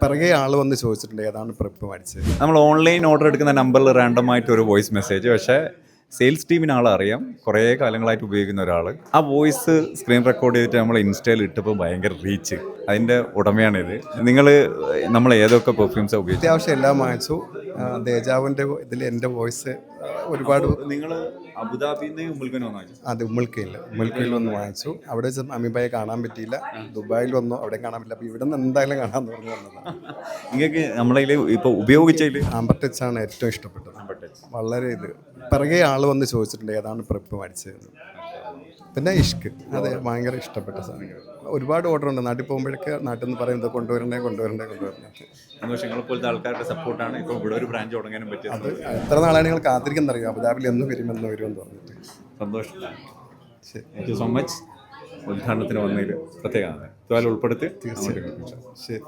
പിറകെ ആൾ വന്ന് ചോദിച്ചിട്ടുണ്ട് ഏതാണ് പ്രിപ്പ് മേടിച്ചത്. നമ്മൾ ഓൺലൈൻ ഓർഡർ എടുക്കുന്ന നമ്പറിൽ റാൻഡം ആയിട്ട് ഒരു വോയിസ് മെസ്സേജ്, പക്ഷേ സെയിൽസ് ടീമിന് ആളെ അറിയാം, കുറേ കാലങ്ങളായിട്ട് ഉപയോഗിക്കുന്ന ഒരാൾ. ആ വോയിസ് സ്ക്രീൻ റെക്കോർഡ് ചെയ്തിട്ട് നമ്മൾ ഇൻസ്റ്റയിൽ ഇട്ടപ്പോൾ ഭയങ്കര റീച്ച്. അതിൻ്റെ ഉടമയാണിത്. നിങ്ങൾ നമ്മൾ ഏതൊക്കെ പെർഫ്യൂംസാണ് ഉപയോഗിച്ചത്? അത്യാവശ്യം എല്ലാം വാങ്ങിച്ചു. ദേജാവിൻ്റെ ഇതിൽ എൻ്റെ വോയിസ് ഒരുപാട്. നിങ്ങൾ അബുദാബിയിൽ നിന്ന് ഉമ്മൽക്കനോ വാങ്ങിച്ചു? അത് ഉമ്മൽക്കയിൽ വന്ന് വാങ്ങിച്ചു. അവിടെ വെച്ച് അമീബായെ കാണാൻ പറ്റിയില്ല. ദുബായിൽ വന്നു, അവിടെ കാണാൻ പറ്റില്ല. അപ്പോൾ ഇവിടെ നിന്ന് എന്തായാലും കാണാമെന്ന് പറഞ്ഞു വന്നതാണ്. നിങ്ങൾക്ക് നമ്മളതിൽ ഇപ്പോൾ ഉപയോഗിച്ചതിൽ ആംബർ ടച്ചാണ് ഏറ്റവും ഇഷ്ടപ്പെട്ടത്. വളരെ പിറകെ ആൾ വന്ന് ചോദിച്ചിട്ടുണ്ട് ഏതാണ് പ്രിപ്പ് മേടിച്ചത്. പിന്നെ ഇഷ്ക്, അത് ഭയങ്കര ഇഷ്ടപ്പെട്ട സാധനങ്ങൾ. ഒരുപാട് ഓർഡർ ഉണ്ട്. നാട്ടിൽ പോകുമ്പോഴൊക്കെ നാട്ടിൽ നിന്ന് പറയുന്നത് കൊണ്ടുവരണ്ടേ. നിങ്ങളെപ്പോലത്തെ ആൾക്കാരുടെ സപ്പോർട്ടാണ് ഇപ്പോൾ ഇവിടെ ഒരു ബ്രാഞ്ച് തുടങ്ങാനും പറ്റിയത്. അത് എത്ര നാളാണ് നിങ്ങൾ കാത്തിരിക്കുന്നറിയോ, അബുദാബിയിൽ എന്ന് വരുമെന്ന് പറഞ്ഞിട്ട്. സന്തോഷം. Thank you so much. ഉദ്ഘാടനത്തിന് വന്നതിൽ പ്രത്യേകമാണ് ഉൾപ്പെടുത്തി. തീർച്ചയായും. ശരി.